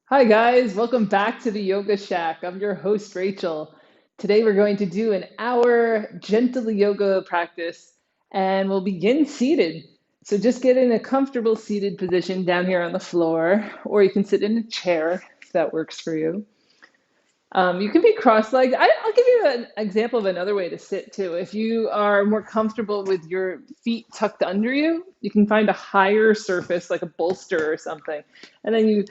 Hi, guys. Welcome back to the Yoga Shack. I'm your host, Rachel. Today, we're going to do an hour gentle yoga practice and we'll begin seated. So, just get in a comfortable seated position down here on the floor, or you can sit in a chair if that works for you. You can be cross-legged. I'll give you an example of another way to sit too. If you are more comfortable with your feet tucked under you, you can find a higher surface like a bolster or something. And then you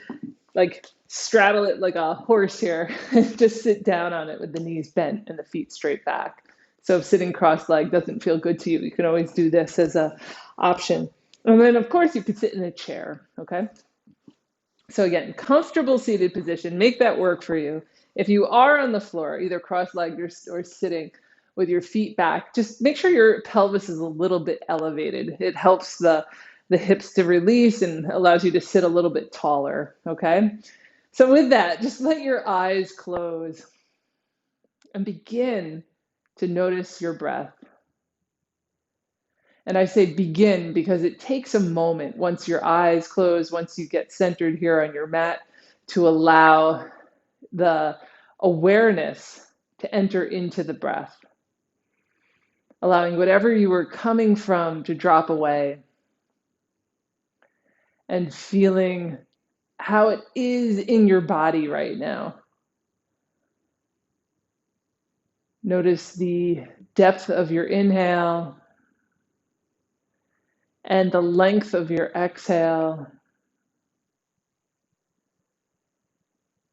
like straddle it like a horse here and just sit down on it with the knees bent and the feet straight back. So if sitting cross-legged doesn't feel good to you, you can always do this as a option. And then of course you could sit in a chair, okay? So again, comfortable seated position, make that work for you. If you are on the floor, either cross-legged or sitting with your feet back, just make sure your pelvis is a little bit elevated. It helps the hips to release and allows you to sit a little bit taller, okay? So with that, just let your eyes close and begin to notice your breath. And I say begin because it takes a moment once your eyes close, once you get centered here on your mat, to allow the awareness to enter into the breath, allowing whatever you were coming from to drop away and feeling how it is in your body right now. Notice the depth of your inhale and the length of your exhale.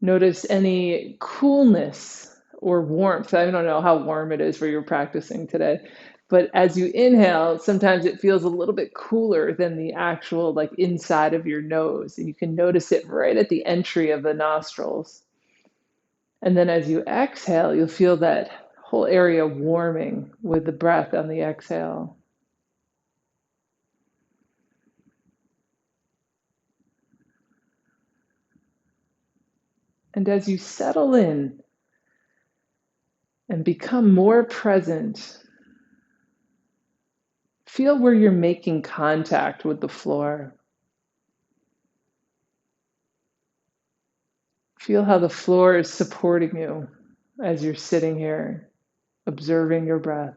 Notice any coolness or warmth. I don't know how warm it is where you're practicing today, but as you inhale, sometimes it feels a little bit cooler than the actual like inside of your nose, and you can notice it right at the entry of the nostrils. And then as you exhale, you'll feel that whole area warming with the breath on the exhale. And as you settle in and become more present, feel where you're making contact with the floor. Feel how the floor is supporting you as you're sitting here, observing your breath.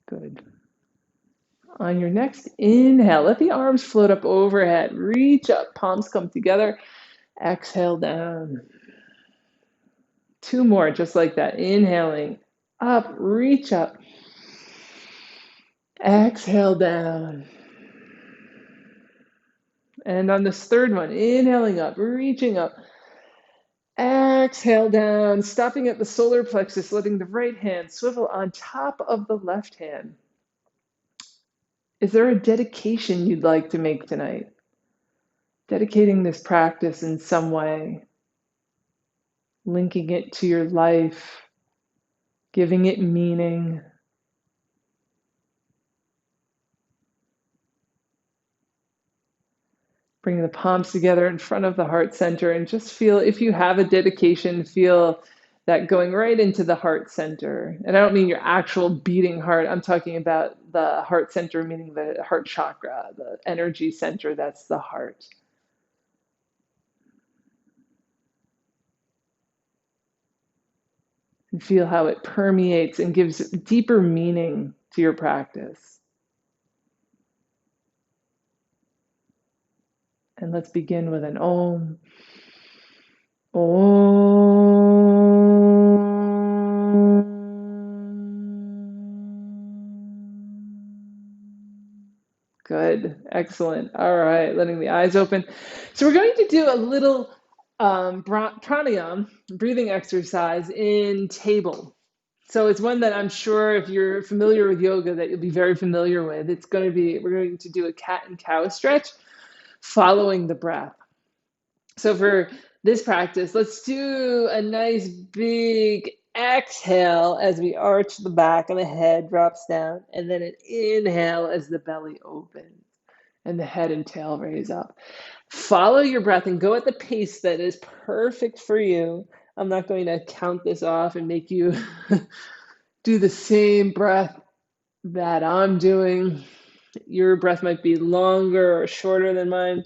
Good. On your next inhale, let the arms float up overhead. Reach up, palms come together. Exhale down. Two more, just like that. Inhaling up, reach up. Exhale down. And on this third one, inhaling up, reaching up. Exhale down, stopping at the solar plexus, letting the right hand swivel on top of the left hand. Is there a dedication you'd like to make tonight? Dedicating this practice in some way, linking it to your life, giving it meaning. Bring the palms together in front of the heart center and just feel, if you have a dedication, feel that going right into the heart center. And I don't mean your actual beating heart. I'm talking about the heart center, meaning the heart chakra, the energy center, that's the heart. And feel how it permeates and gives deeper meaning to your practice. And let's begin with an Om. Good, excellent. All right, letting the eyes open. So we're going to do a little pranayam, breathing exercise in table. So it's one that I'm sure if you're familiar with yoga that you'll be very familiar with. We're going to do a cat and cow stretch following the breath. So for this practice, let's do a nice big exhale as we arch the back of the head, drops down, and then an inhale as the belly opens and the head and tail raise up. Follow your breath and go at the pace that is perfect for you. I'm not going to count this off and make you do the same breath that I'm doing. Your breath might be longer or shorter than mine.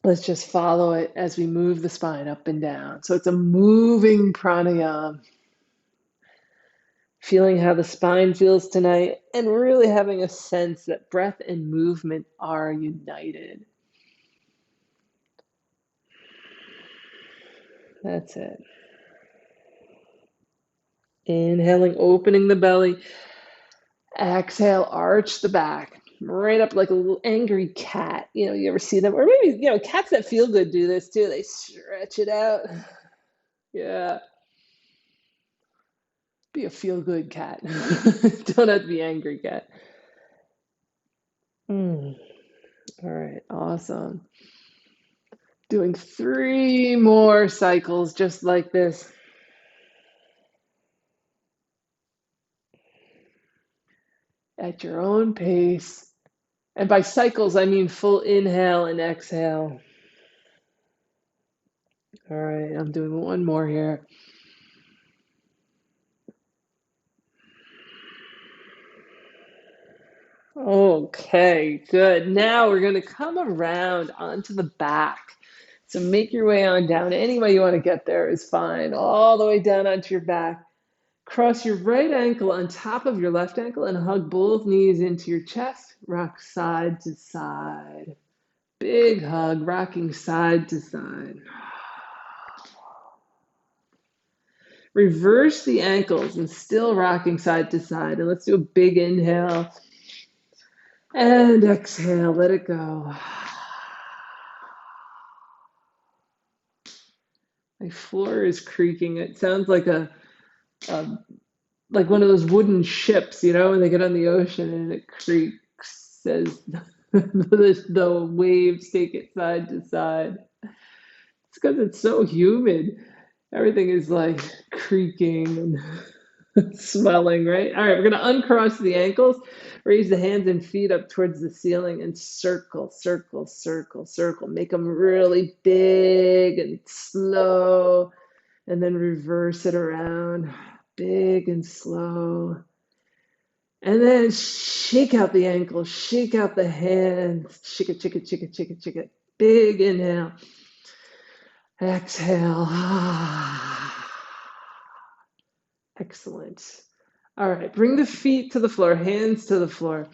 Let's just follow it as we move the spine up and down. So it's a moving pranayama, feeling how the spine feels tonight and really having a sense that breath and movement are united. That's it. Inhaling, opening the belly. Exhale, arch the back. Right up like a little angry cat. You ever see them? Or maybe, cats that feel good do this too. They stretch it out. Yeah. Be a feel good cat. Don't have to be angry cat. All right, awesome. Doing 3 more cycles just like this. At your own pace. And by cycles, I mean full inhale and exhale. All right, I'm doing 1 more here. Okay, good. Now we're going to come around onto the back. So make your way on down. Any way you want to get there is fine. All the way down onto your back. Cross your right ankle on top of your left ankle and hug both knees into your chest. Rock side to side. Big hug, rocking side to side. Reverse the ankles and still rocking side to side. And let's do a big inhale. And exhale, let it go. My floor is creaking. It sounds like like one of those wooden ships, when they get on the ocean and it creaks as the waves take it side to side. It's because it's so humid. Everything is like creaking and swelling, right? All right, we're going to uncross the ankles, raise the hands and feet up towards the ceiling, and circle, circle, circle, circle. Make them really big and slow, and then reverse it around, big and slow. And then shake out the ankles, shake out the hands, shake it, shake it, shake it, shake it, shake it. Big inhale. Exhale. Excellent. All right, bring the feet to the floor, hands to the floor.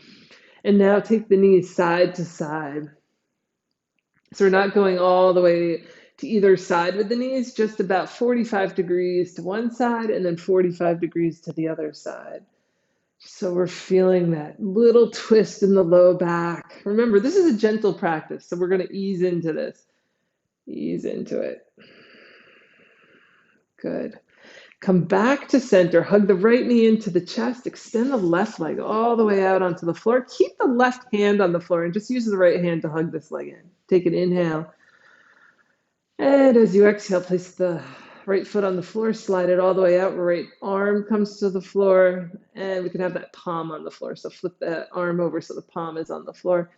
And now take the knees side to side. So we're not going all the way to either side with the knees, just about 45 degrees to one side and then 45 degrees to the other side. So we're feeling that little twist in the low back. Remember, this is a gentle practice, so we're going to ease into this. Ease into it. Good. Come back to center. Hug the right knee into the chest. Extend the left leg all the way out onto the floor. Keep the left hand on the floor and just use the right hand to hug this leg in. Take an inhale. And as you exhale, place the right foot on the floor, slide it all the way out. Right arm comes to the floor, and we can have that palm on the floor. So flip that arm over so the palm is on the floor.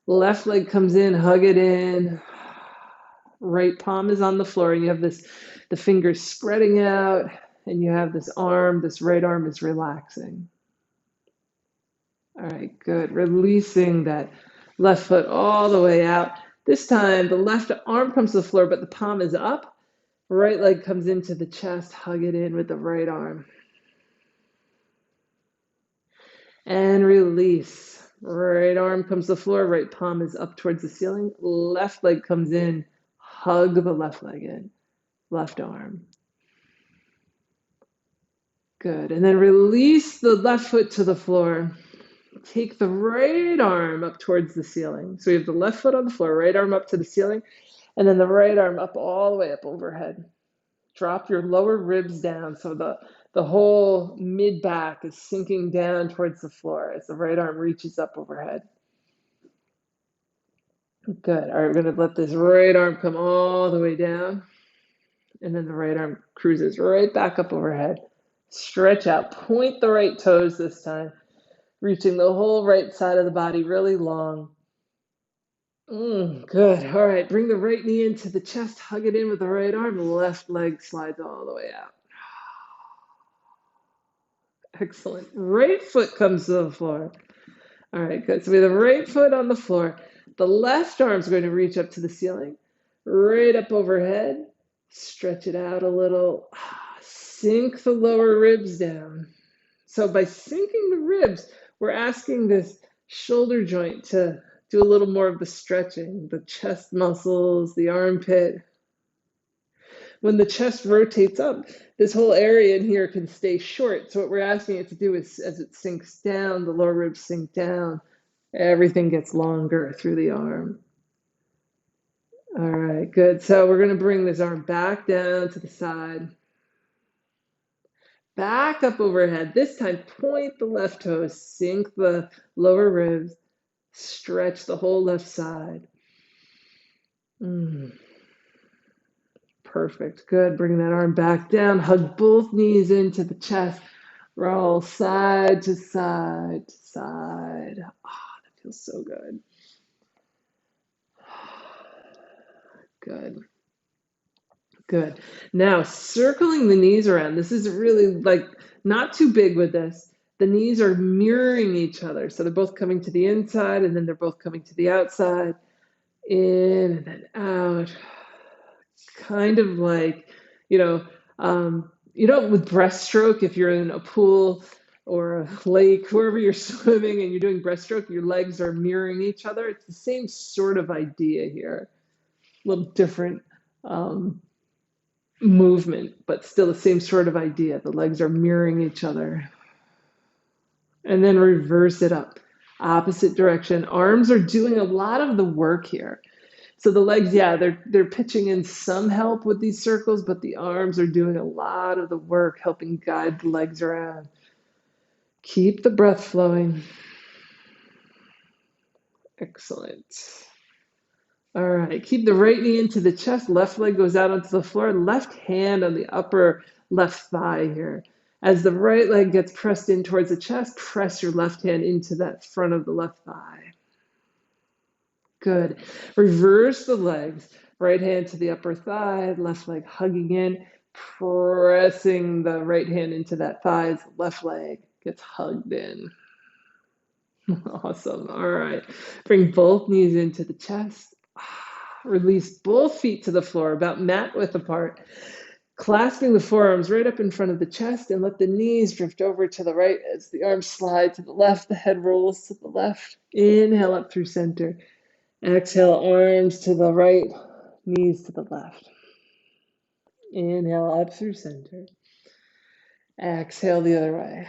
Left leg comes in, hug it in. Right palm is on the floor, and you have the fingers spreading out, and you have this right arm is relaxing. All right, good. Releasing that left foot all the way out. This time, the left arm comes to the floor, but the palm is up. Right leg comes into the chest, hug it in with the right arm. And release. Right arm comes to the floor, right palm is up towards the ceiling. Left leg comes in, hug the left leg in. Left arm. Good. And then release the left foot to the floor. Take the right arm up towards the ceiling. So we have the left foot on the floor, right arm up to the ceiling, and then the right arm up all the way up overhead. Drop your lower ribs down so the whole mid back is sinking down towards the floor as the right arm reaches up overhead. Good. All right, we're going to let this right arm come all the way down, and then the right arm cruises right back up overhead. Stretch out. Point the right toes this time, reaching the whole right side of the body really long. Good. All right, bring the right knee into the chest, hug it in with the right arm. Left leg slides all the way out. Excellent. Right foot comes to the floor. All right, good. So we have the right foot on the floor. The left arm's going to reach up to the ceiling, right up overhead. Stretch it out a little. Sink the lower ribs down. So by sinking the ribs, we're asking this shoulder joint to do a little more of the stretching, the chest muscles, the armpit. When the chest rotates up, this whole area in here can stay short. So what we're asking it to do is as it sinks down, the lower ribs sink down, everything gets longer through the arm. All right, good. So we're going to bring this arm back down to the side, back up overhead. This time, point the left toes, sink the lower ribs, stretch the whole left side. Perfect. Good. Bring that arm back down. Hug both knees into the chest. Roll side to side to side. Ah, that feels so good. Good. Good. Now, circling the knees around. This is really like not too big with this. The knees are mirroring each other. So they're both coming to the inside and then they're both coming to the outside. In and then out. Kind of like, you know, with breaststroke, if you're in a pool or a lake, wherever you're swimming and you're doing breaststroke, your legs are mirroring each other. It's the same sort of idea here. A little different movement, but still the same sort of idea. The legs are mirroring each other. And then reverse it up. Opposite direction. Arms are doing a lot of the work here. So the legs, yeah, they're pitching in some help with these circles, but the arms are doing a lot of the work, helping guide the legs around. Keep the breath flowing. Excellent. All right, keep the right knee into the chest, left leg goes out onto the floor, left hand on the upper left thigh here. As the right leg gets pressed in towards the chest, press your left hand into that front of the left thigh. Good. Reverse the legs. Right hand to the upper thigh, left leg hugging in, pressing the right hand into that thigh as the left leg gets hugged in. Awesome. All right. Bring both knees into the chest. Release both feet to the floor, about mat width apart. Clasping the forearms right up in front of the chest and let the knees drift over to the right as the arms slide to the left, the head rolls to the left. Inhale up through center. Exhale, arms to the right, knees to the left. Inhale up through center. Exhale the other way.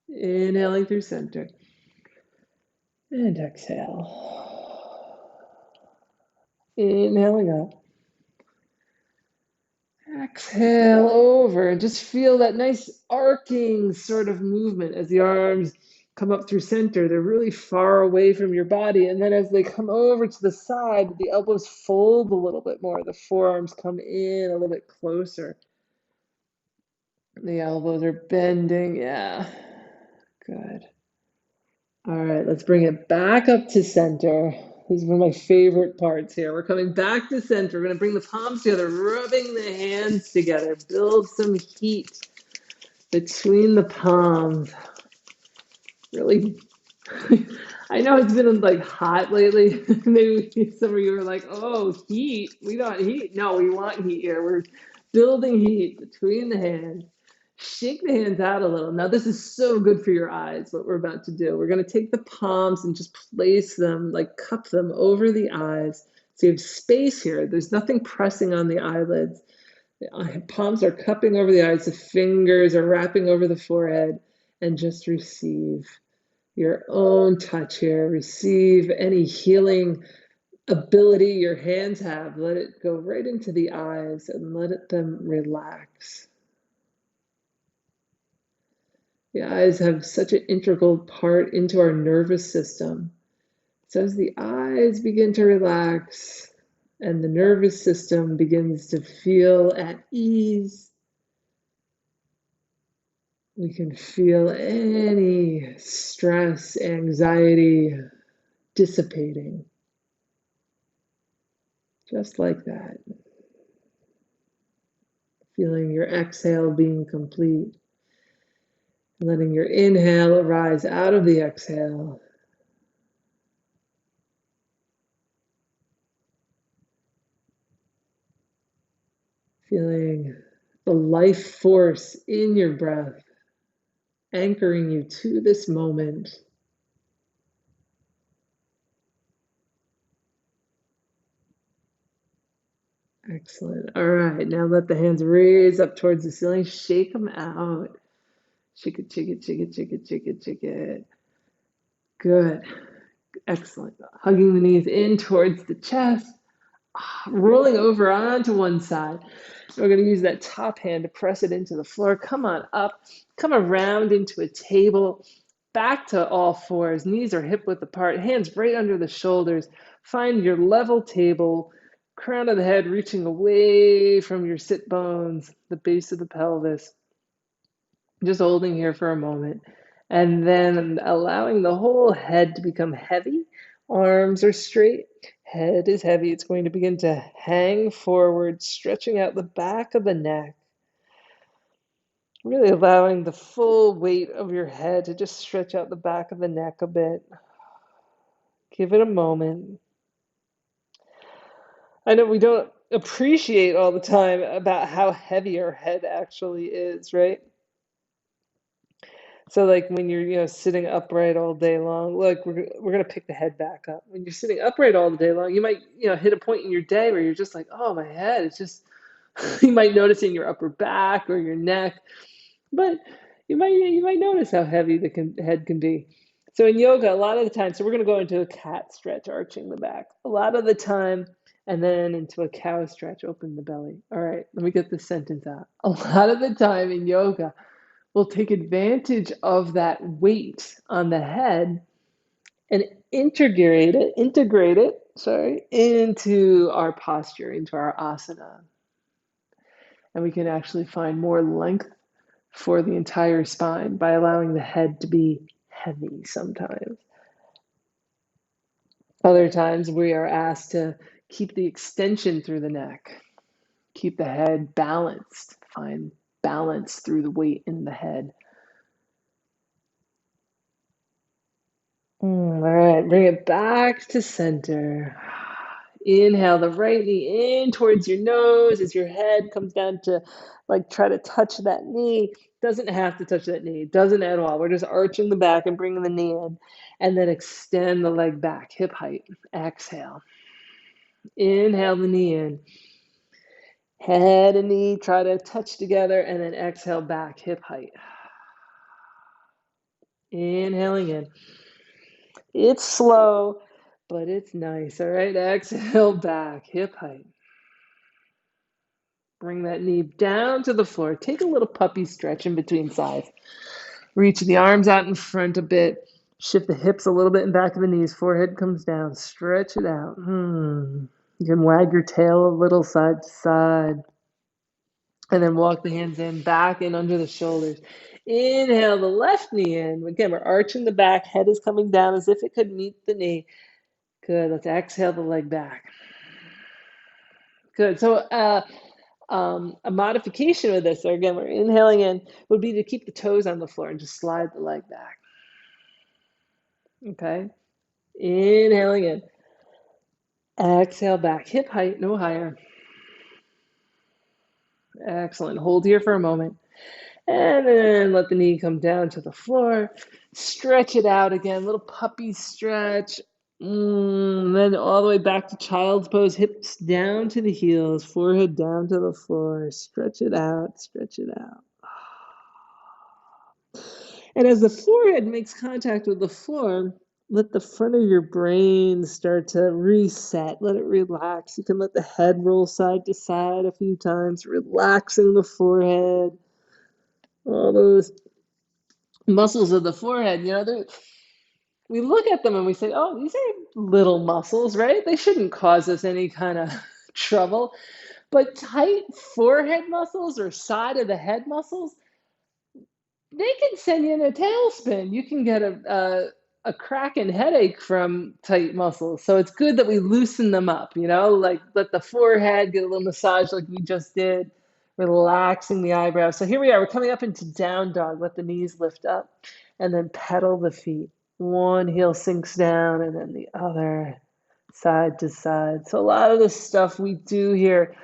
Inhaling through center. And exhale. Inhaling up. Exhale over and just feel that nice arcing sort of movement as the arms come up through center. They're really far away from your body. And then as they come over to the side, the elbows fold a little bit more. The forearms come in a little bit closer. The elbows are bending. Yeah. Good. All right, let's bring it back up to center. This is one of my favorite parts here. We're coming back to center. We're going to bring the palms together, rubbing the hands together. Build some heat between the palms. Really, I know it's been like hot lately. Maybe some of you are like, oh, heat. We don't heat. No, we want heat here. We're building heat between the hands. Shake the hands out a little. Now, this is so good for your eyes, what we're about to do. We're going to take the palms and just place them, like cup them over the eyes. So you have space here. There's nothing pressing on the eyelids. The palms are cupping over the eyes. The fingers are wrapping over the forehead. And just receive your own touch here. Receive any healing ability your hands have. Let it go right into the eyes and let them relax. The eyes have such an integral part into our nervous system. So as the eyes begin to relax and the nervous system begins to feel at ease, we can feel any stress, anxiety dissipating. Just like that. Feeling your exhale being complete. Letting your inhale arise out of the exhale. Feeling the life force in your breath, anchoring you to this moment. Excellent. All right, now let the hands raise up towards the ceiling. Shake them out. Shake it, shake it, shake it, shake it, shake it, shake it. Good. Excellent. Hugging the knees in towards the chest. Rolling over onto one side. We're going to use that top hand to press it into the floor. Come on up. Come around into a table. Back to all fours. Knees are hip width apart. Hands right under the shoulders. Find your level table. Crown of the head reaching away from your sit bones, the base of the pelvis. Just holding here for a moment. And then allowing the whole head to become heavy. Arms are straight. Head is heavy. It's going to begin to hang forward, stretching out the back of the neck. Really allowing the full weight of your head to just stretch out the back of the neck a bit. Give it a moment. I know we don't appreciate all the time about how heavy our head actually is, right? So like when you're, sitting upright all day long, look, we're gonna pick the head back up. When you're sitting upright all the day long, you might, hit a point in your day where you're just like, oh, my head, it's just you might notice in your upper back or your neck, but you might notice how heavy the head can be. So in yoga, a lot of the time, so we're gonna go into a cat stretch, arching the back. A lot of the time, and then into a cow stretch, open the belly. All right, let me get this sentence out. A lot of the time in yoga, we'll take advantage of that weight on the head and integrate it, into our posture, into our asana. And we can actually find more length for the entire spine by allowing the head to be heavy sometimes. Other times we are asked to keep the extension through the neck, keep the head balanced, find balance through the weight in the head. All right, bring it back to center. Inhale the right knee in towards your nose as your head comes down to try to touch that knee. Doesn't have to touch that knee, doesn't at all. We're just arching the back and bringing the knee in, and then extend the leg back, hip height. Exhale. Inhale the knee in. Head and knee try to touch together, and then exhale back, hip height. Inhaling in. It's slow, but it's nice. All right, exhale back, hip height. Bring that knee down to the floor. Take a little puppy stretch in between sides. Reach the arms out in front a bit. Shift the hips a little bit in back of the knees. Forehead comes down. Stretch it out. You can wag your tail a little side to side. And then walk the hands in, back and under the shoulders. Inhale the left knee in. Again, we're arching the back. Head is coming down as if it could meet the knee. Good. Let's exhale the leg back. Good. So a modification of this, so again, we're inhaling in, would be to keep the toes on the floor and just slide the leg back. Okay. Inhaling in. Exhale back. Hip height, no higher. Excellent. Hold here for a moment. And then let the knee come down to the floor. Stretch it out again. Little puppy stretch. Then all the way back to child's pose. Hips down to the heels. Forehead down to the floor. Stretch it out. Stretch it out. And as the forehead makes contact with the floor, let the front of your brain start to reset. Let it relax. You can let the head roll side to side a few times, relaxing the forehead. All those muscles of the forehead, we look at them and we say, oh, these are little muscles, right? They shouldn't cause us any kind of trouble. But tight forehead muscles or side of the head muscles, they can send you in a tailspin. You can get a cracking headache from tight muscles. So it's good that we loosen them up, like let the forehead get a little massage like we just did. relaxing the eyebrows. So here we are. We're coming up into down dog. Let the knees lift up and then pedal the feet. One heel sinks down and then the other, side to side. So a lot of the stuff we do here,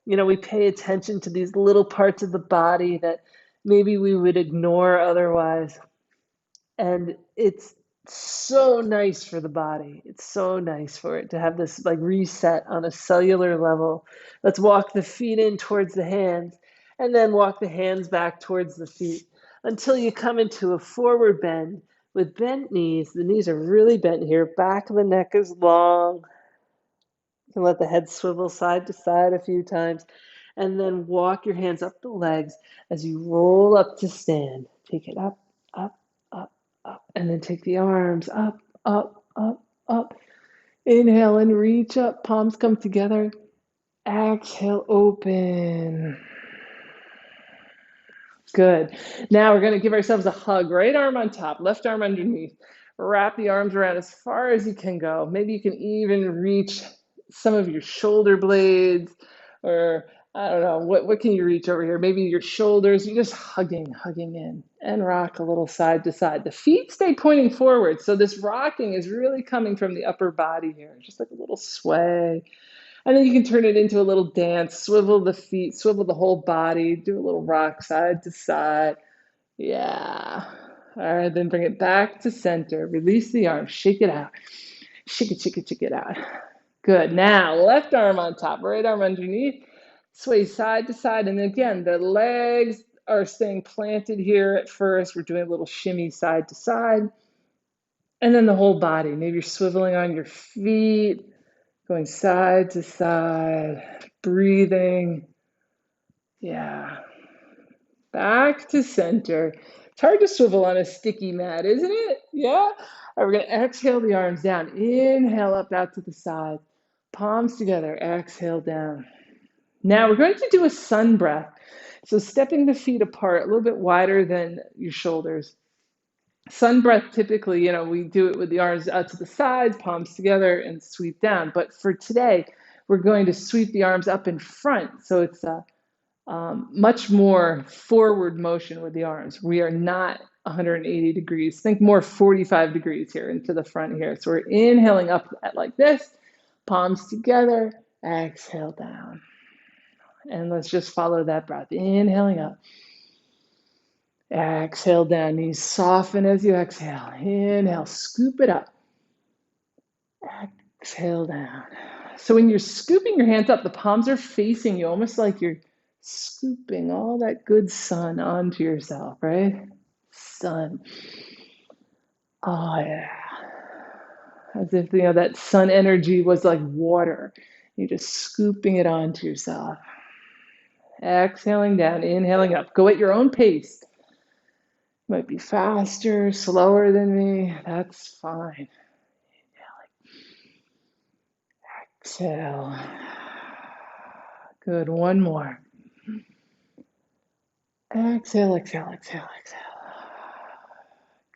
we pay attention to these little parts of the body that maybe we would ignore otherwise. And it's so nice for the body. It's so nice for it to have this like reset on a cellular level. Let's walk the feet in towards the hands and then walk the hands back towards the feet until you come into a forward bend with bent knees. The knees are really bent here. Back of the neck is long. You can let the head swivel side to side a few times and then walk your hands up the legs as you roll up to stand. Take it up, up, up, up, and then take the arms up, up, up, up. Inhale and reach up, palms come together. Exhale, open. Good. Now we're going to give ourselves a hug. Right arm on top, left arm underneath. Wrap the arms around as far as you can go. Maybe you can even reach some of your shoulder blades, or I don't know, what can you reach over here? Maybe your shoulders. You're just hugging in, and rock a little side to side. The feet stay pointing forward. So this rocking is really coming from the upper body here, just like a little sway. And then you can turn it into a little dance, swivel the feet, swivel the whole body, do a little rock side to side. Yeah. All right, then bring it back to center. Release the arms, shake it out. Shake it, shake it, shake it out. Good. Now, left arm on top, right arm underneath. Sway side to side. And again, the legs are staying planted here at first. We're doing a little shimmy side to side. And then the whole body. Maybe you're swiveling on your feet, going side to side, breathing. Yeah. Back to center. It's hard to swivel on a sticky mat, isn't it? Yeah? All right, we're going to exhale the arms down. Inhale up out to the side. Palms together. Exhale down. Now we're going to do a sun breath. So stepping the feet apart a little bit wider than your shoulders. Sun breath, typically, we do it with the arms out to the sides, palms together, and sweep down. But for today, we're going to sweep the arms up in front. So it's a much more forward motion with the arms. We are not 180 degrees. Think more 45 degrees here into the front here. So we're inhaling up like this, palms together, exhale down. And let's just follow that breath. Inhaling up. Exhale down. Knees soften as you exhale. Inhale, scoop it up. Exhale down. So when you're scooping your hands up, the palms are facing you, almost like you're scooping all that good sun onto yourself, right? Sun. Oh, yeah. As if, that sun energy was like water. You're just scooping it onto yourself. Exhaling down, inhaling up. Go at your own pace. Might be faster, slower than me. That's fine. Exhale. Good. One more. Exhale, exhale, exhale, exhale.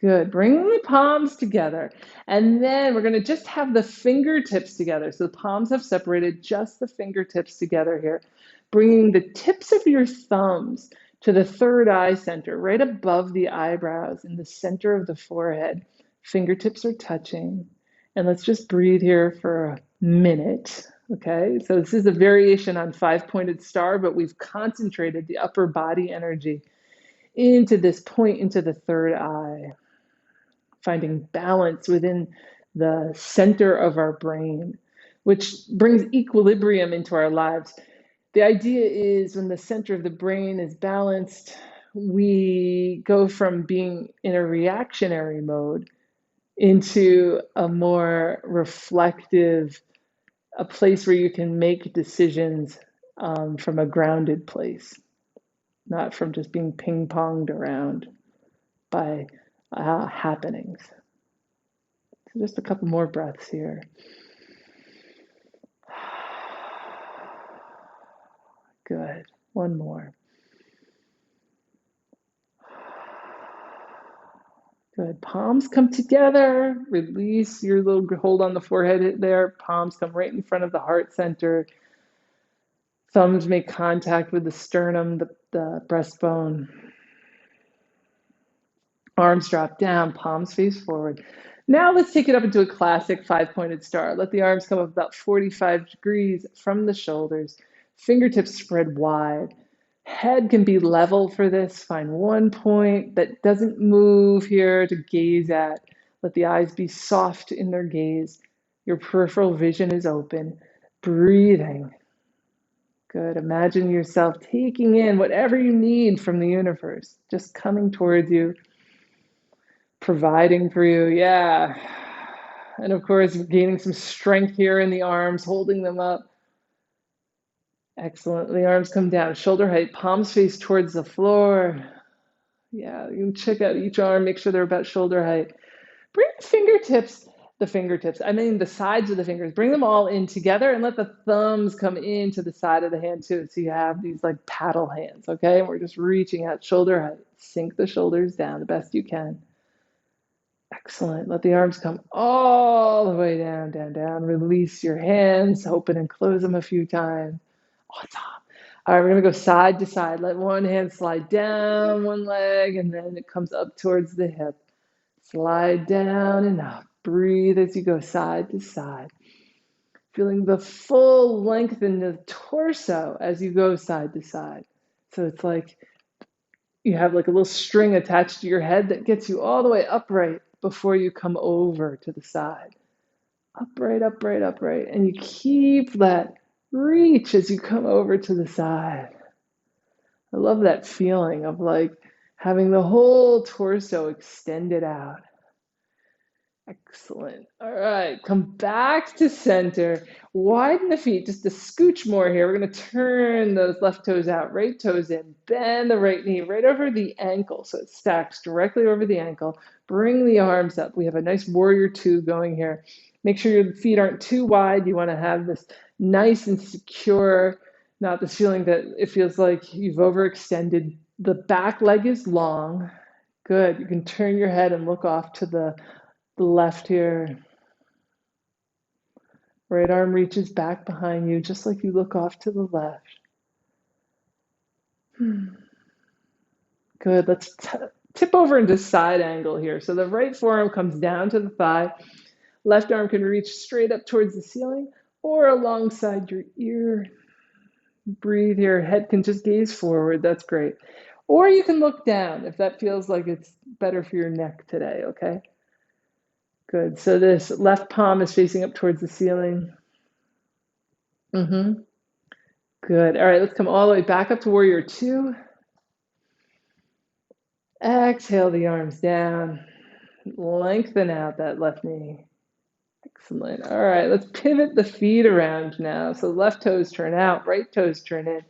Good. Bring the palms together. And then we're going to just have the fingertips together. So the palms have separated, just the fingertips together here. Bringing the tips of your thumbs to the third eye center, right above the eyebrows in the center of the forehead. Fingertips are touching. And let's just breathe here for a minute. Okay, so this is a variation on five-pointed star, but we've concentrated the upper body energy into this point, into the third eye, finding balance within the center of our brain, which brings equilibrium into our lives. The idea is when the center of the brain is balanced, we go from being in a reactionary mode into a more reflective, a place where you can make decisions from a grounded place, not from just being ping-ponged around by happenings. So just a couple more breaths here. Good. One more. Good. Palms come together. Release your little hold on the forehead there. Palms come right in front of the heart center. Thumbs make contact with the sternum, the breastbone. Arms drop down, palms face forward. Now let's take it up into a classic five-pointed star. Let the arms come up about 45 degrees from the shoulders. Fingertips spread wide. Head can be level for this. Find one point that doesn't move here to gaze at. Let the eyes be soft in their gaze. Your peripheral vision is open. Breathing. Good. Imagine yourself taking in whatever you need from the universe, just coming towards you, providing for you. Yeah. And of course, gaining some strength here in the arms, holding them up. Excellent. The arms come down, shoulder height, palms face towards the floor. Yeah, you can check out each arm, make sure they're about shoulder height. Bring I mean the sides of the fingers, bring them all in together and let the thumbs come into the side of the hand too. So you have these like paddle hands, okay? And we're just reaching out shoulder height. Sink the shoulders down the best you can. Excellent. Let the arms come all the way down, down, down. Release your hands, open and close them a few times. Awesome. All right, we're going to go side to side. Let one hand slide down one leg, and then it comes up towards the hip. Slide down and up. Breathe as you go side to side. Feeling the full length in the torso as you go side to side. So it's like you have like a little string attached to your head that gets you all the way upright before you come over to the side. Upright, upright, upright. And you keep that reach as you come over to the side. I love that feeling of like having the whole torso extended out. Excellent. All right, come back to center. Widen the feet just a scooch more here. We're going to turn those left toes out, right toes in. Bend the right knee right over the ankle so it stacks directly over the ankle. Bring the arms up. We have a nice warrior two going here. Make sure your feet aren't too wide. You want to have this nice and secure, not this feeling that it feels like you've overextended. The back leg is long. Good. You can turn your head and look off to the left here. Right arm reaches back behind you, just like you look off to the left. Good. Let's tip over into side angle here. So the right forearm comes down to the thigh. Left arm can reach straight up towards the ceiling or alongside your ear. Breathe here. Head can just gaze forward. That's great. Or you can look down if that feels like it's better for your neck today, okay? Good. So this left palm is facing up towards the ceiling. Good. All right, let's come all the way back up to warrior two. Exhale the arms down. Lengthen out that left knee. Excellent. All right, let's pivot the feet around now. So left toes turn out, right toes turn in.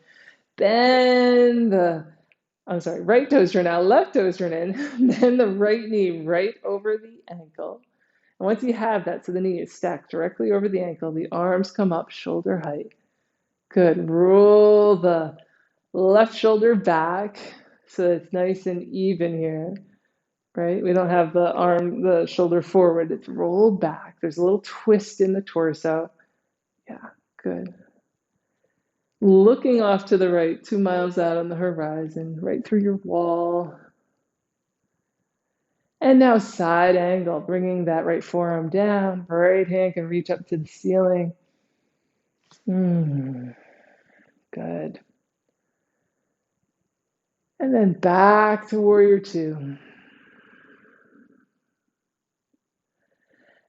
Right toes turn out, left toes turn in. Then the right knee right over the ankle. And once you have that, so the knee is stacked directly over the ankle, the arms come up shoulder height. Good. Roll the left shoulder back so it's nice and even here, right? We don't have the shoulder forward. It's rolled back. There's a little twist in the torso. Yeah, good. Looking off to the right, 2 miles out on the horizon, right through your wall. And now side angle, bringing that right forearm down. Right hand can reach up to the ceiling. Good. And then back to warrior two.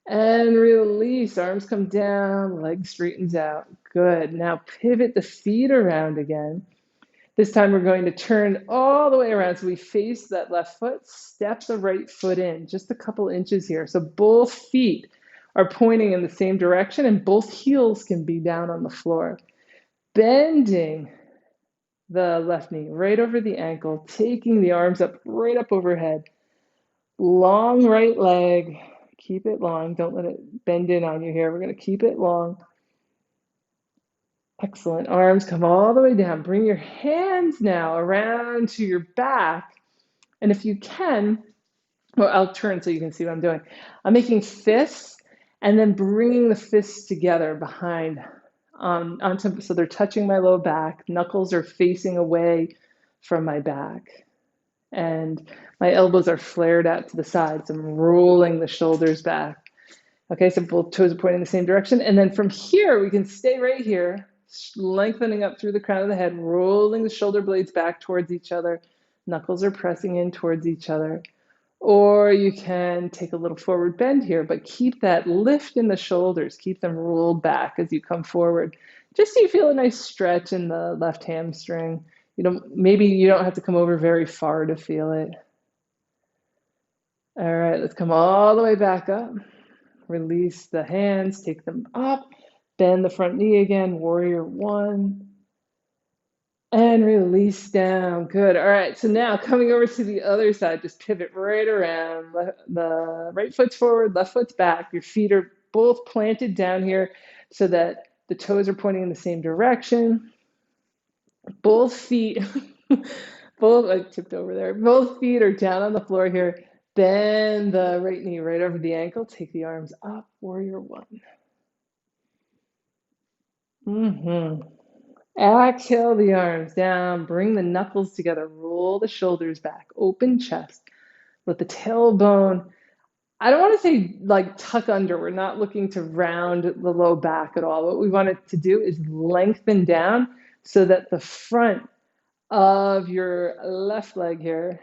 And release, arms come down, leg straightens out. Good. Now pivot the feet around again. This time we're going to turn all the way around. So we face that left foot, step the right foot in, just a couple inches here. So both feet are pointing in the same direction and both heels can be down on the floor. Bending the left knee right over the ankle, taking the arms up right up overhead. Long right leg. Keep it long. Don't let it bend in on you here. We're going to keep it long. Excellent. Arms come all the way down. Bring your hands now around to your back. And if you can, well, I'll turn so you can see what I'm doing. I'm making fists and then bringing the fists together behind so they're touching my low back. Knuckles are facing away from my back. And my elbows are flared out to the sides. I'm rolling the shoulders back. Okay, so both toes are pointing in the same direction. And then from here, we can stay right here, lengthening up through the crown of the head, rolling the shoulder blades back towards each other. Knuckles are pressing in towards each other. Or you can take a little forward bend here, but keep that lift in the shoulders. Keep them rolled back as you come forward. Just so you feel a nice stretch in the left hamstring. Maybe you don't have to come over very far to feel it. All right, let's come all the way back up. Release the hands, take them up, bend the front knee again, warrior one, and release down. Good. All right, so now coming over to the other side, just pivot right around. The right foot's forward, left foot's back. Your feet are both planted down here so that the toes are pointing in the same direction. Both feet, I tipped over there. Both feet are down on the floor here. Bend the right knee right over the ankle. Take the arms up, warrior one. Exhale the arms down. Bring the knuckles together. Roll the shoulders back. Open chest. Let the tailbone, I don't want to say like tuck under. We're not looking to round the low back at all. What we want it to do is lengthen down so that the front of your left leg here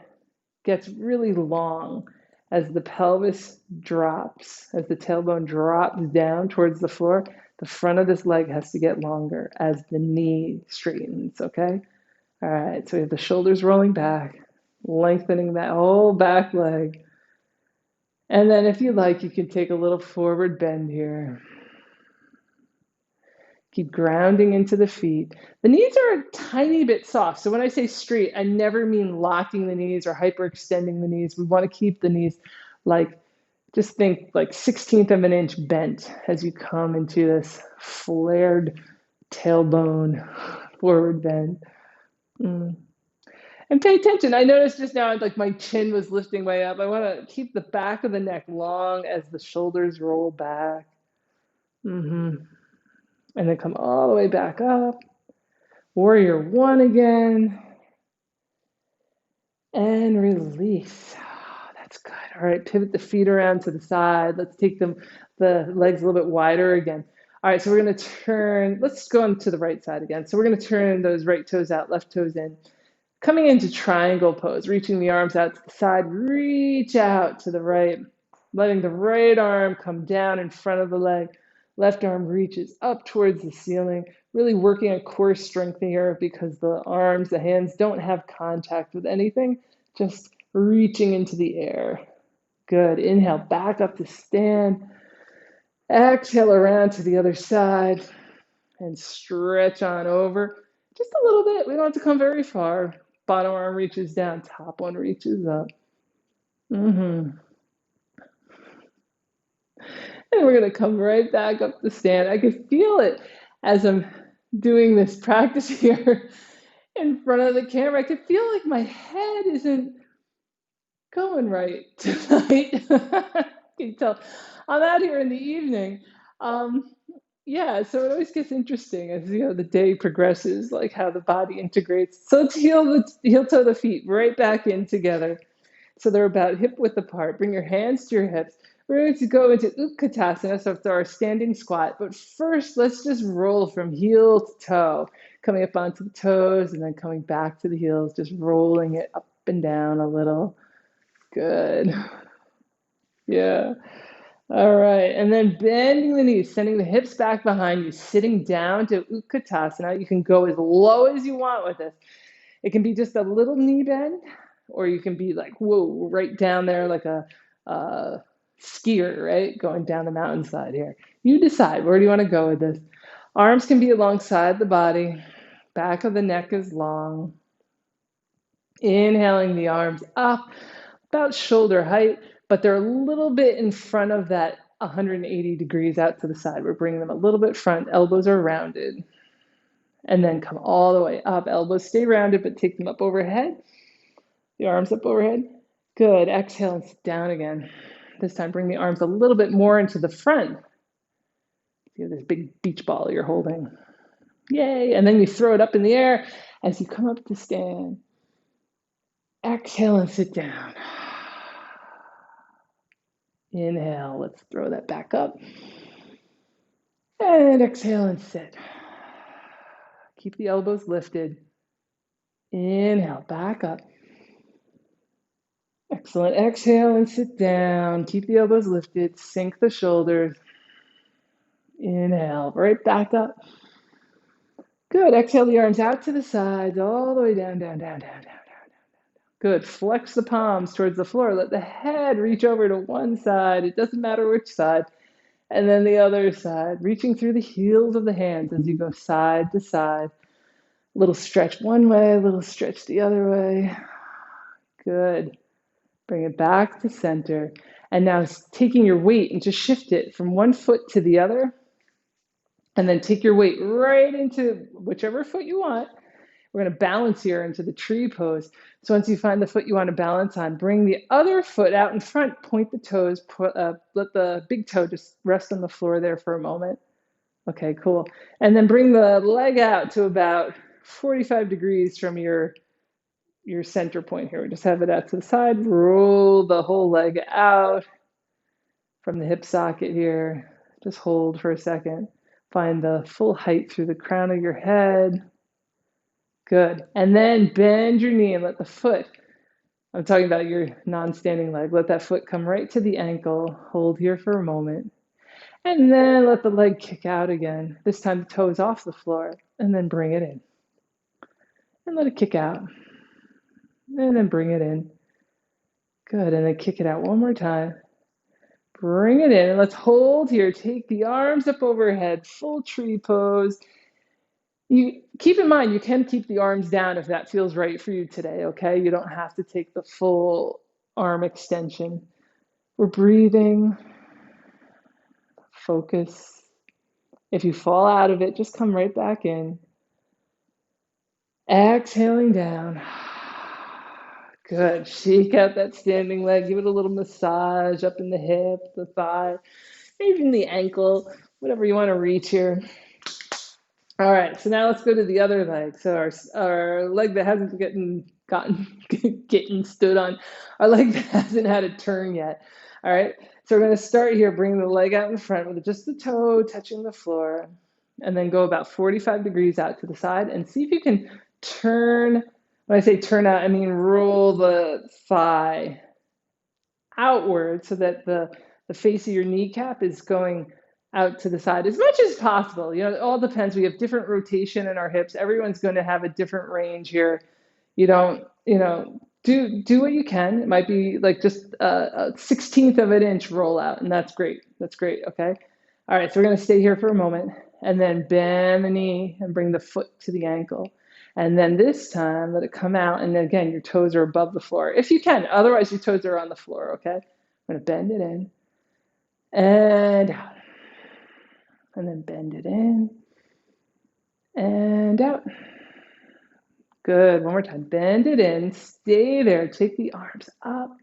gets really long as the pelvis drops, as the tailbone drops down towards the floor. The front of this leg has to get longer as the knee straightens, okay? All right, so we have the shoulders rolling back, lengthening that whole back leg. And then if you like, you can take a little forward bend here. Keep grounding into the feet. The knees are a tiny bit soft. So when I say straight, I never mean locking the knees or hyperextending the knees. We want to keep the knees just think like 1/16 of an inch bent as you come into this flared tailbone forward bend. And pay attention. I noticed just now like my chin was lifting way up. I want to keep the back of the neck long as the shoulders roll back. And then come all the way back up. Warrior one again. And release. Oh, that's good. All right, pivot the feet around to the side. Let's take the legs a little bit wider again. All right, so we're going to turn. Let's go on to the right side again. So we're going to turn those right toes out, left toes in. Coming into triangle pose, reaching the arms out to the side. Reach out to the right, letting the right arm come down in front of the leg. Left arm reaches up towards the ceiling, really working on core strength here because the arms, the hands don't have contact with anything, just reaching into the air. Good. Inhale, back up to stand. Exhale around to the other side and stretch on over. Just a little bit. We don't have to come very far. Bottom arm reaches down, top one reaches up. And we're going to come right back up to stand. I can feel it as I'm doing this practice here in front of the camera. I can feel like my head isn't going right tonight. You can tell I'm out here in the evening. Yeah, so it always gets interesting as the day progresses, like how the body integrates. So let's heel toe the feet right back in together. So they're about hip width apart. Bring your hands to your hips. We're going to go into Utkatasana, so it's our standing squat. But first, let's just roll from heel to toe, coming up onto the toes and then coming back to the heels, just rolling it up and down a little. Good. Yeah. All right, and then bending the knees, sending the hips back behind you, sitting down to Utkatasana. You can go as low as you want with this. It can be just a little knee bend, or you can be like, whoa, right down there like a skier, right? Going down the mountainside here. You decide, where do you want to go with this? Arms can be alongside the body. Back of the neck is long. Inhaling the arms up, about shoulder height, but they're a little bit in front of that 180 degrees out to the side. We're bringing them a little bit front, elbows are rounded. And then come all the way up. Elbows stay rounded, but take them up overhead. The arms up overhead. Good. Exhale and sit down again. This time, bring the arms a little bit more into the front. See this big beach ball you're holding. Yay. And then you throw it up in the air as you come up to stand. Exhale and sit down. Inhale, let's throw that back up. And exhale and sit. Keep the elbows lifted. Inhale, back up. Excellent. Exhale and sit down. Keep the elbows lifted. Sink the shoulders. Inhale, right back up. Good. Exhale the arms out to the sides, all the way down, down, down, down, down. Good. Flex the palms towards the floor. Let the head reach over to one side. It doesn't matter which side. And then the other side, reaching through the heels of the hands as you go side to side. A little stretch one way, a little stretch the other way. Good. Bring it back to center. And now taking your weight and just shift it from one foot to the other. And then take your weight right into whichever foot you want. We're going to balance here into the tree pose. So once you find the foot you want to balance on, bring the other foot out in front, point the toes, let the big toe just rest on the floor there for a moment. Okay, cool. And then bring the leg out to about 45 degrees from your center point here. We just have it out to the side. Roll the whole leg out from the hip socket here. Just hold for a second. Find the full height through the crown of your head. Good. And then bend your knee and let the foot, I'm talking about your non-standing leg, let that foot come right to the ankle. Hold here for a moment. And then let the leg kick out again. This time the toe is off the floor. And then bring it in. And let it kick out. And then bring it in. Good. And then kick it out one more time. Bring it in. And let's hold here. Take the arms up overhead. Full tree pose. You keep in mind, you can keep the arms down if that feels right for you today, okay? You don't have to take the full arm extension. We're breathing. Focus. If you fall out of it, just come right back in. Exhaling down. Good. Shake out that standing leg. Give it a little massage up in the hip, the thigh, even the ankle, whatever you want to reach here. All right, so now let's go to the other leg. So our leg that hasn't gotten stood on, our leg that hasn't had a turn yet. All right, so we're going to start here, bring the leg out in front with just the toe touching the floor, and then go about 45 degrees out to the side and see if you can turn. When I say turn out, I mean roll the thigh outward so that the face of your kneecap is going out to the side as much as possible. You know, it all depends. We have different rotation in our hips. Everyone's going to have a different range here. You don't, do what you can. It might be like just a 16th of an inch rollout, and that's great. That's great. Okay. All right. So we're going to stay here for a moment and then bend the knee and bring the foot to the ankle. And then this time, let it come out. And then again, your toes are above the floor if you can. Otherwise, your toes are on the floor. Okay. I'm going to bend it in and out. And then bend it in and out. Good. One more time. Bend it in. Stay there. Take the arms up.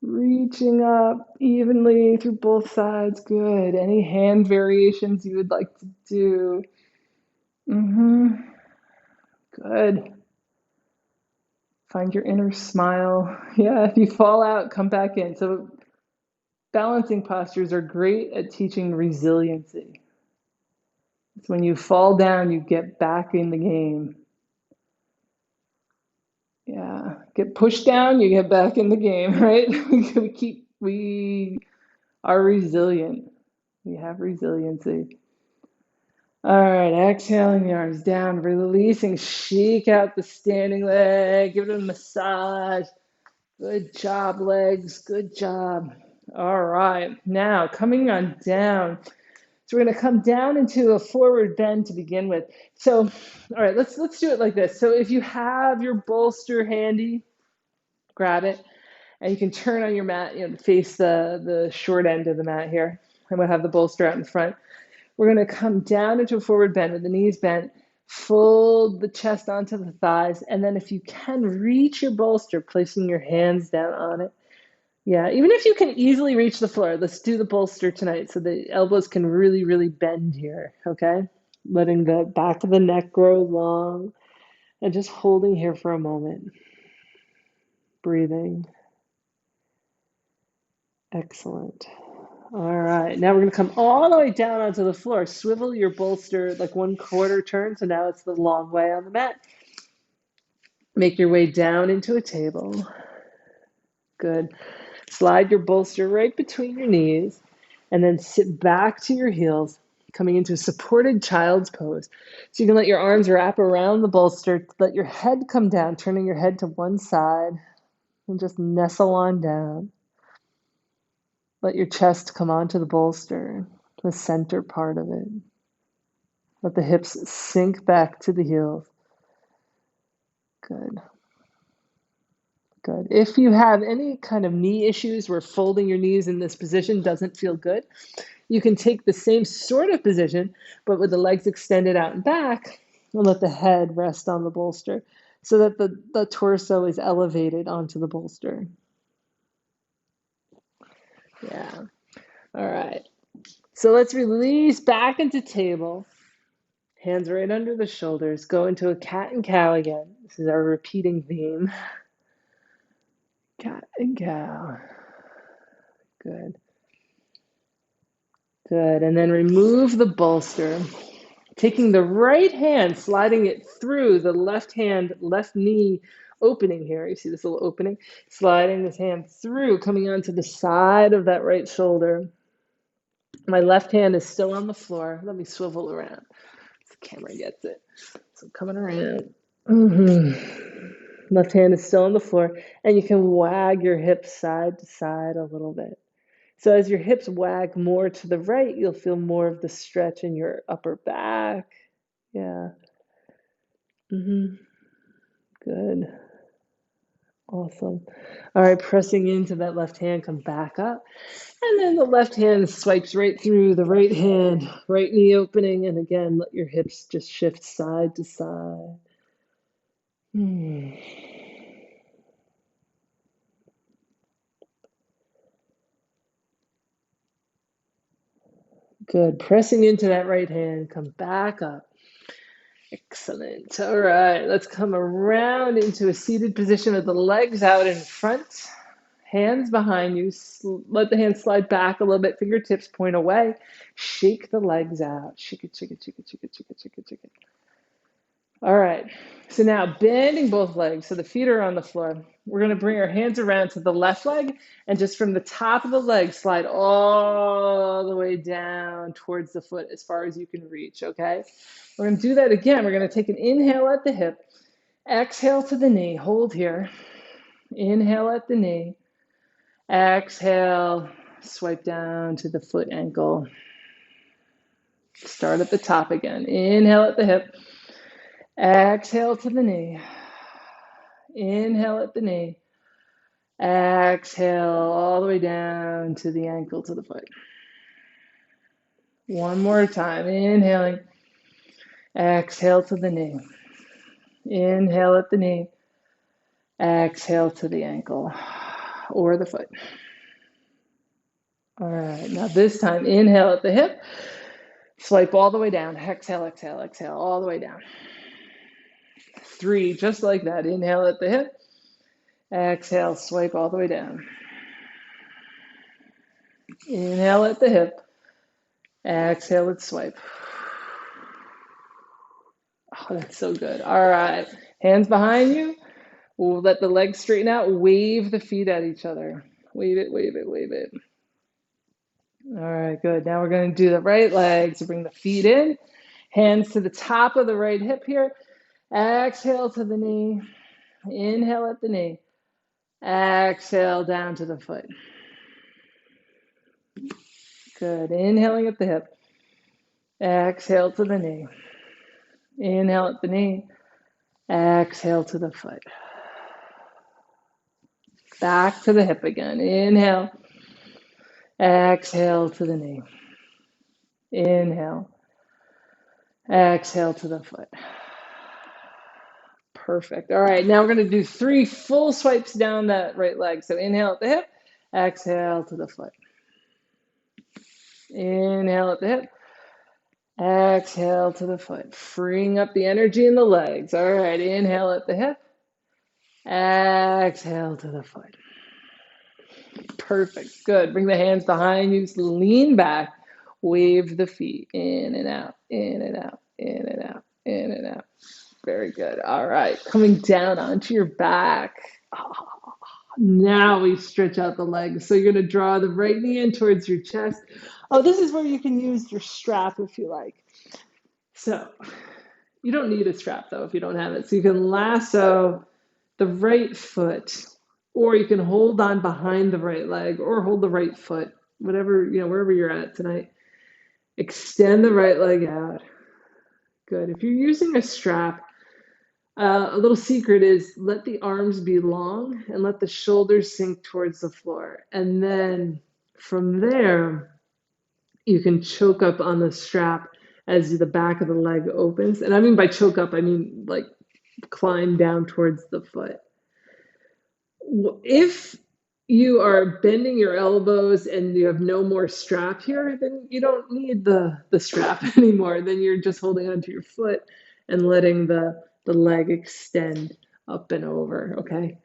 Reaching up evenly through both sides. Good. Any hand variations you would like to do? Good. Find your inner smile. Yeah, if you fall out, come back in. So balancing postures are great at teaching resiliency. It's when you fall down, you get back in the game. Yeah, get pushed down, you get back in the game, right? We are resilient. We have resiliency. All right, exhaling the arms down, releasing, shake out the standing leg, give it a massage. Good job, legs, good job. All right, now coming on down. So we're going to come down into a forward bend to begin with. So, all right, let's do it like this. So if you have your bolster handy, grab it, and you can turn on your mat, face the short end of the mat here, and we'll have the bolster out in front. We're going to come down into a forward bend with the knees bent, fold the chest onto the thighs, and then if you can, reach your bolster, placing your hands down on it. Yeah, even if you can easily reach the floor, let's do the bolster tonight so the elbows can really, really bend here, okay? letting the back of the neck grow long and just holding here for a moment, breathing. Excellent. All right, now we're going to come all the way down onto the floor. Swivel your bolster like 1/4 turn, so now it's the long way on the mat. Make your way down into a table. Good. Slide your bolster right between your knees and then sit back to your heels, coming into a supported child's pose. So you can let your arms wrap around the bolster, let your head come down, turning your head to one side, and just nestle on down. Let your chest come onto the bolster, the center part of it. Let the hips sink back to the heels. Good. Good. If you have any kind of knee issues where folding your knees in this position doesn't feel good, you can take the same sort of position, but with the legs extended out and back, and let the head rest on the bolster so that the torso is elevated onto the bolster. Yeah. All right. So let's release back into table. Hands right under the shoulders. Go into a cat and cow again. This is our repeating theme. Cat and cow. Good. Good. And then remove the bolster. Taking the right hand, sliding it through the left hand, left knee opening here. You see this little opening? Sliding this hand through, coming onto the side of that right shoulder. My left hand is still on the floor. Let me swivel around. The camera gets it. So I'm coming around. Left hand is still on the floor, and you can wag your hips side to side a little bit. So as your hips wag more to the right, you'll feel more of the stretch in your upper back. Yeah. Good. Awesome. All right, pressing into that left hand, come back up. And then the left hand swipes right through the right hand, right knee opening. And again, let your hips just shift side to side. Good. Pressing into that right hand, come back up. Excellent. All right, let's come around into a seated position with the legs out in front, hands behind you. Let the hands slide back a little bit, fingertips point away. Shake the legs out. Shake it, shake it, shake it, shake it, shake it, shake it, shake it. All right, so now bending both legs, so the feet are on the floor. We're going to bring our hands around to the left leg, and just from the top of the leg, slide all the way down towards the foot as far as you can reach, okay? We're going to do that again. We're going to take an inhale at the hip, exhale to the knee, hold here. Inhale at the knee, exhale, swipe down to the foot ankle. Start at the top again. Inhale at the hip. Exhale to the knee. Inhale at the knee. Exhale all the way down to the ankle, to the foot. One more time. Inhaling. Exhale to the knee. Inhale at the knee. Exhale to the ankle or the foot. All right, now this time, inhale at the hip. Swipe all the way down. Exhale, exhale, exhale, all the way down. 3, just like that. Inhale at the hip. Exhale, swipe all the way down. Inhale at the hip. Exhale, and swipe. Oh, that's so good. All right, hands behind you. We'll let the legs straighten out. Wave the feet at each other. Wave it, wave it, wave it. All right, good. Now we're going to do the right leg. So bring the feet in. Hands to the top of the right hip here. Exhale to the knee. Inhale at the knee. Exhale down to the foot. Good. Inhaling at the hip. Exhale to the knee. Inhale at the knee. Exhale to the foot. Back to the hip again. Inhale. Exhale to the knee. Inhale. Exhale to the foot. Perfect. All right, now we're going to do 3 full swipes down that right leg. So inhale at the hip. Exhale to the foot. Inhale at the hip. Exhale to the foot, freeing up the energy in the legs. All right, inhale at the hip. Exhale to the foot. Perfect. Good. Bring the hands behind you. Lean back. Wave the feet in and out, in and out, in and out, in and out. Very good. All right. Coming down onto your back. Now we stretch out the legs. So you're going to draw the right knee in towards your chest. Oh, this is where you can use your strap if you like. So you don't need a strap though if you don't have it. So you can lasso the right foot, or you can hold on behind the right leg or hold the right foot, whatever, wherever you're at tonight. Extend the right leg out. Good. If you're using a strap, a little secret is let the arms be long and let the shoulders sink towards the floor. And then from there, you can choke up on the strap as the back of the leg opens. And I mean by choke up, I mean like climb down towards the foot. If you are bending your elbows and you have no more strap here, then you don't need the strap anymore. Then you're just holding onto your foot and letting the leg extend up and over, okay?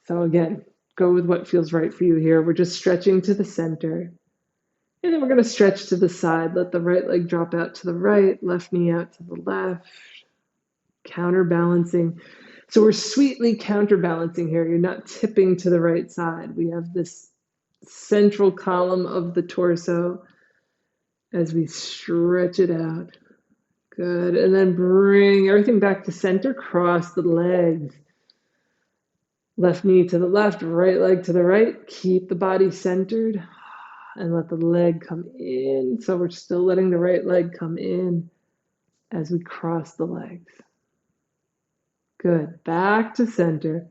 So again, go with what feels right for you here. We're just stretching to the center. And then we're going to stretch to the side. Let the right leg drop out to the right, left knee out to the left, counterbalancing. So we're sweetly counterbalancing here. You're not tipping to the right side. We have this central column of the torso as we stretch it out. Good. And then bring everything back to center. Cross the legs. Left knee to the left, right leg to the right. Keep the body centered and let the leg come in. So we're still letting the right leg come in as we cross the legs. Good. Back to center.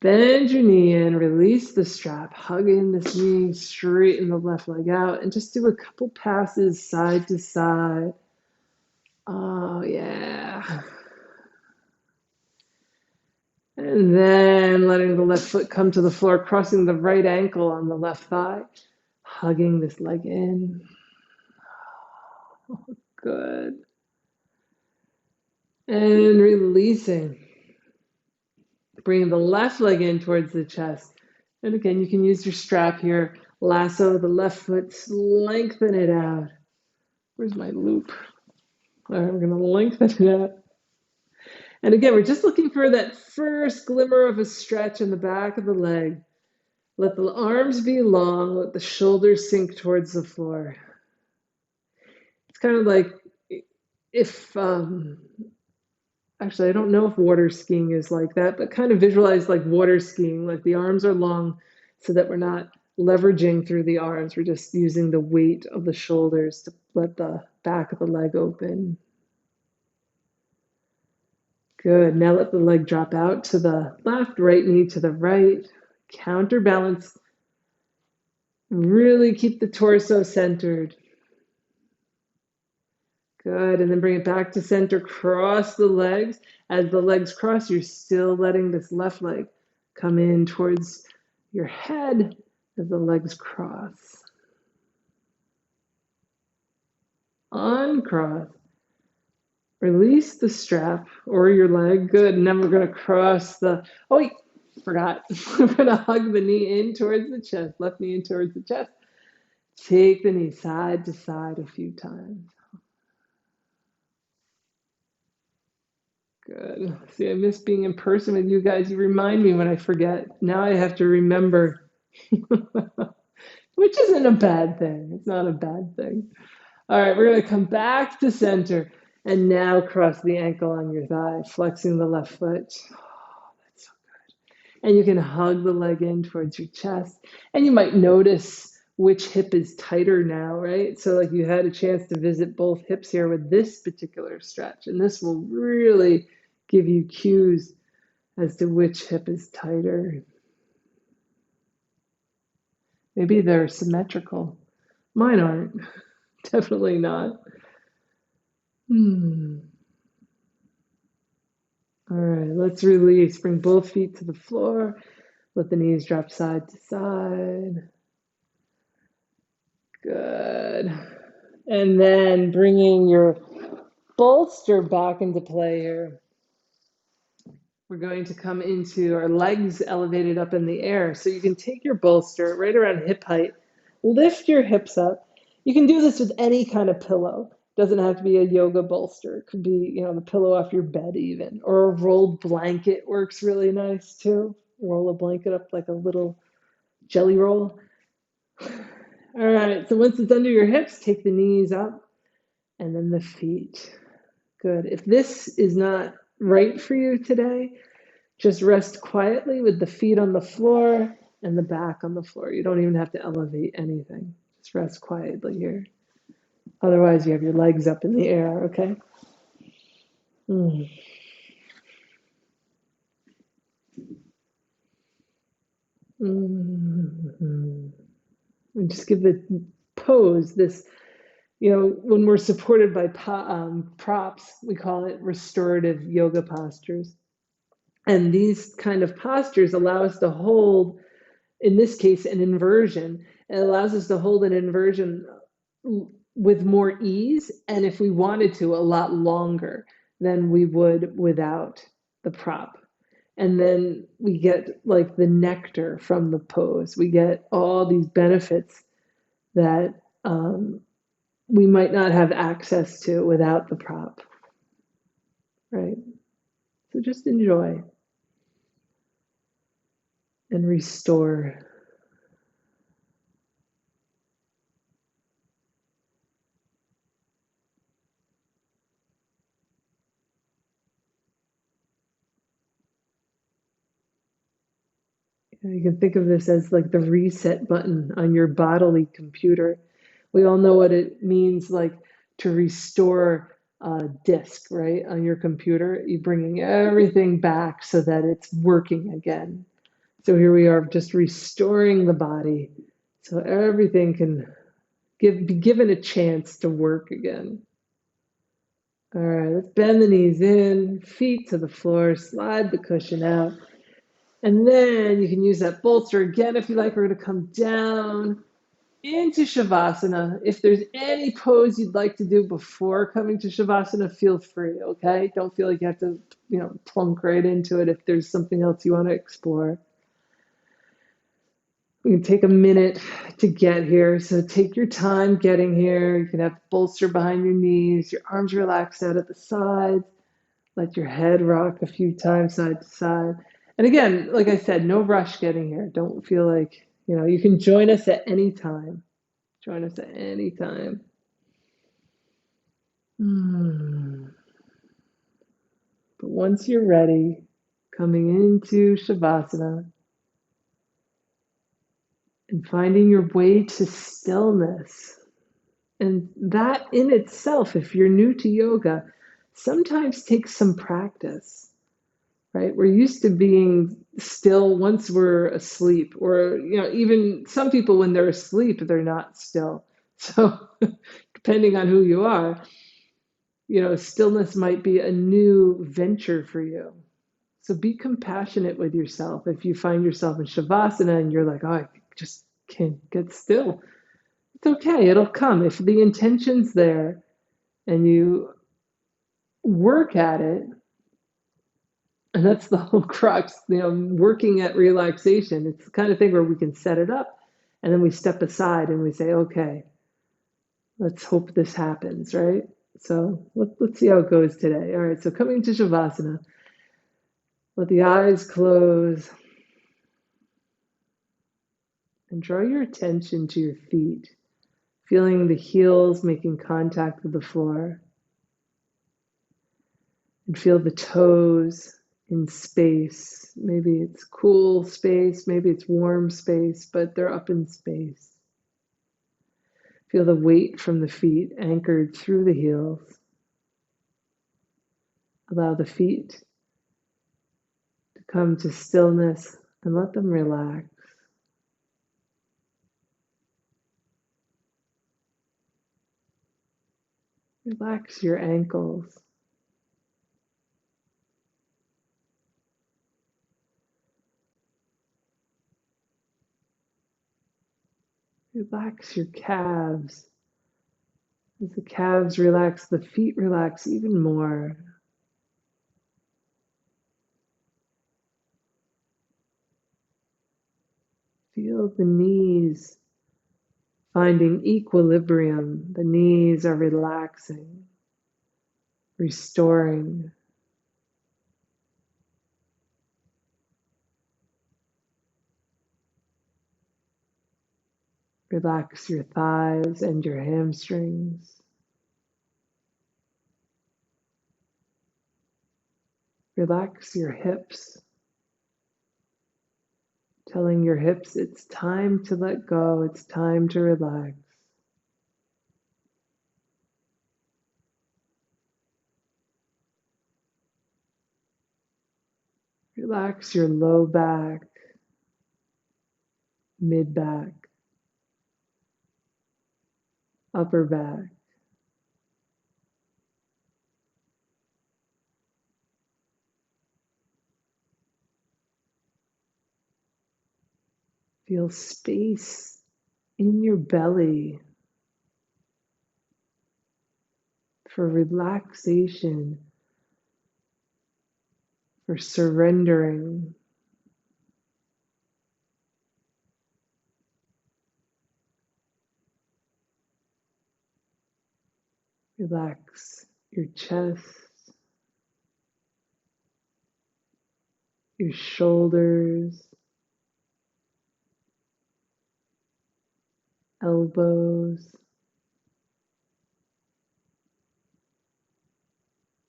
Bend your knee in, release the strap, hug in this knee, straighten the left leg out, and just do a couple passes side to side. Oh, yeah. And then letting the left foot come to the floor, crossing the right ankle on the left thigh, hugging this leg in. Oh, good. And releasing. Bring the left leg in towards the chest. And again, you can use your strap here. Lasso the left foot, lengthen it out. Where's my loop? All right, we're going to lengthen it out. And again, we're just looking for that first glimmer of a stretch in the back of the leg. Let the arms be long, let the shoulders sink towards the floor. It's kind of like if, actually, I don't know if water skiing is like that, but kind of visualize like water skiing, like the arms are long so that we're not leveraging through the arms. We're just using the weight of the shoulders to let the back of the leg open. Good. Now let the leg drop out to the left, right knee to the right. Counterbalance. Really keep the torso centered. Good. And then bring it back to center. Cross the legs. As the legs cross, you're still letting this left leg come in towards your head as the legs cross. Uncross. Release the strap or your leg. Good. And then we're going to cross the, oh wait, forgot. We're going to hug the knee in towards the chest, left knee in towards the chest. Take the knee side to side a few times. Good. See, I miss being in person with you guys. You remind me when I forget. Now I have to remember, which isn't a bad thing. It's not a bad thing. All right, we're going to come back to center and now cross the ankle on your thigh, flexing the left foot. Oh, that's so good. And you can hug the leg in towards your chest. And you might notice which hip is tighter now, right? So like you had a chance to visit both hips here with this particular stretch. And this will really give you cues as to which hip is tighter. Maybe they're symmetrical. Mine aren't. Definitely not. All right, let's release. Bring both feet to the floor. Let the knees drop side to side. Good. And then bringing your bolster back into play here. We're going to come into our legs elevated up in the air. So you can take your bolster right around hip height, lift your hips up. You can do this with any kind of pillow. Doesn't have to be a yoga bolster. It could be, the pillow off your bed even, or a rolled blanket works really nice too. Roll a blanket up like a little jelly roll. All right, so once it's under your hips, take the knees up and then the feet. Good. If this is not right for you today, just rest quietly with the feet on the floor and the back on the floor. You don't even have to elevate anything. Just rest quietly here. Otherwise, you have your legs up in the air, okay? Mm. Mm-hmm. And just give the pose this, when we're supported by props, we call it restorative yoga postures. And these kind of postures allow us to hold, in this case, an inversion. It allows us to hold an inversion with more ease, and if we wanted to, a lot longer than we would without the prop. And then we get like the nectar from the pose. We get all these benefits that we might not have access to without the prop, right? So just enjoy and restore. You can think of this as like the reset button on your bodily computer. We all know what it means, like to restore a disk, right, on your computer. You're bringing everything back so that it's working again. So here we are, just restoring the body so everything can be given a chance to work again. All right, let's bend the knees in, feet to the floor, slide the cushion out. And then you can use that bolster again if you like. We're going to come down into Shavasana. If there's any pose you'd like to do before coming to Shavasana, feel free, okay? Don't feel like you have to, plunk right into it if there's something else you want to explore. We can take a minute to get here. So take your time getting here. You can have bolster behind your knees, your arms relaxed out at the sides. Let your head rock a few times side to side. And again, like I said, no rush getting here. Don't feel like, you can join us at any time. Join us at any time. But once you're ready, coming into Shavasana and finding your way to stillness. And that in itself, if you're new to yoga, sometimes takes some practice, right? We're used to being still once we're asleep, or, even some people, when they're asleep, they're not still. So, depending on who you are, stillness might be a new venture for you. So be compassionate with yourself. If you find yourself in Shavasana and you're like, oh, I just can't get still, it's okay. It'll come. If the intention's there and you work at it, and that's the whole crux, working at relaxation. It's the kind of thing where we can set it up and then we step aside and we say, okay, let's hope this happens, right? So let's see how it goes today. All right, so coming to Shavasana, let the eyes close and draw your attention to your feet, feeling the heels making contact with the floor, and feel the toes in space. Maybe it's cool space, maybe it's warm space, but they're up in space. Feel the weight from the feet anchored through the heels. Allow the feet to come to stillness and let them relax. Relax your ankles. Relax your calves As the calves relax, the feet relax even more. Feel the knees finding equilibrium. The knees are relaxing, restoring. Relax your thighs and your hamstrings. Relax your hips, telling your hips it's time to let go, it's time to relax. Relax your low back, mid back, upper back. Feel space in your belly for relaxation, for surrendering. Relax your chest, your shoulders, elbows.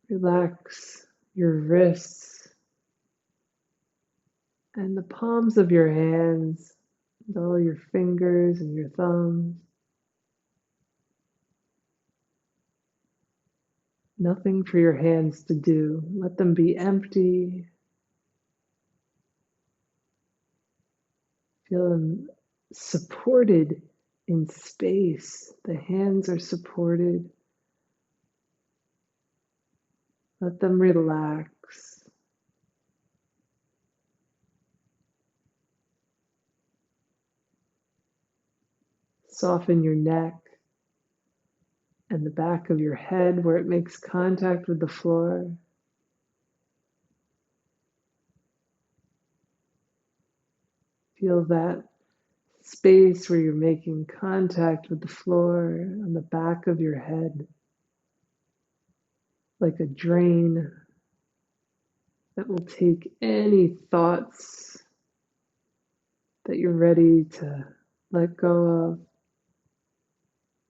Relax your wrists and the palms of your hands, and all your fingers and your thumbs. Nothing for your hands to do. Let them be empty. Feel them supported in space. The hands are supported. Let them relax. Soften your neck and the back of your head where it makes contact with the floor. Feel that space where you're making contact with the floor on the back of your head, like a drain that will take any thoughts that you're ready to let go of,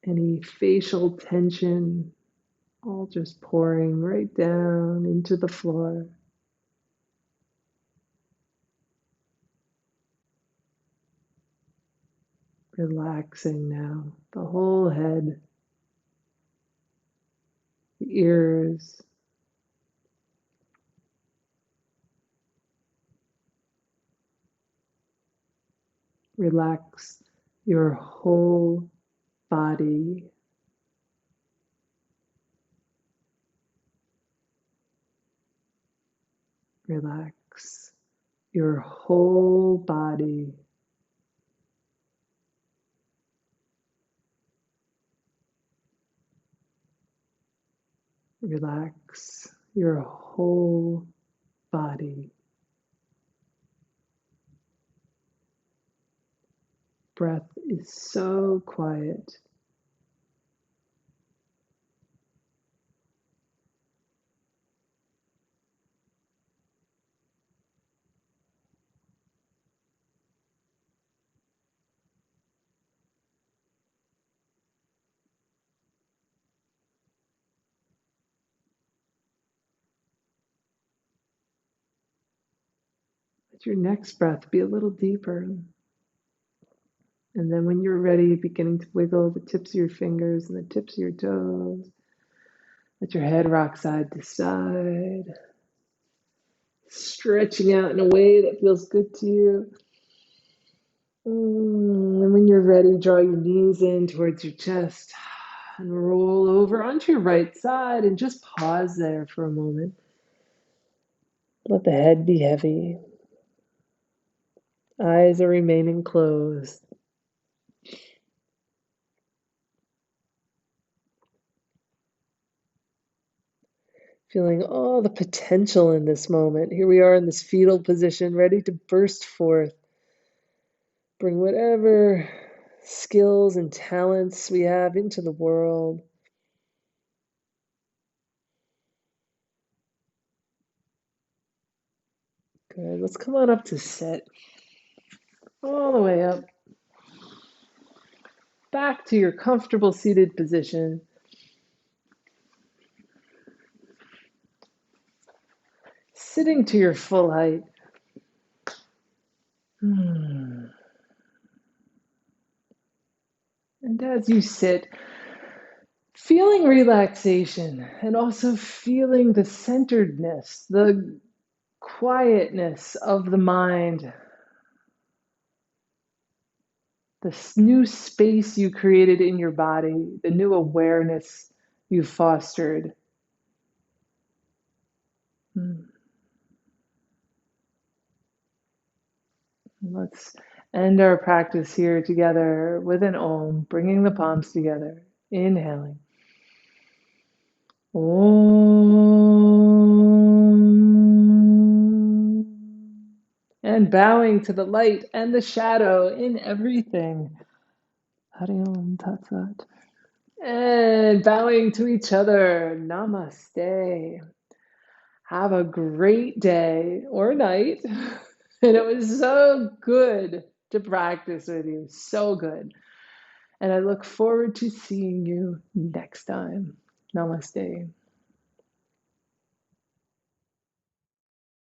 any facial tension, all just pouring right down into the floor. Relaxing now, the whole head, the ears. Relax your whole body. Relax your whole body. Relax your whole body. Breath is so quiet. Let your next breath be a little deeper. And then when you're ready, beginning to wiggle the tips of your fingers and the tips of your toes. Let your head rock side to side, stretching out in a way that feels good to you. And when you're ready, draw your knees in towards your chest and roll over onto your right side and just pause there for a moment. Let the head be heavy. Eyes are remaining closed. Feeling all the potential in this moment. Here we are in this fetal position, ready to burst forth. Bring whatever skills and talents we have into the world. Good. Let's come on up to sit. All the way up. Back to your comfortable seated position. Sitting to your full height. And as you sit, feeling relaxation and also feeling the centeredness, the quietness of the mind, this new space you created in your body, the new awareness you fostered. Let's end our practice here together with an Om, bringing the palms together, inhaling. Om. And bowing to the light and the shadow in everything. Hari Om Tat Sat. And bowing to each other. Namaste. Have a great day or night. And it was so good to practice with you. So good. And I look forward to seeing you next time. Namaste.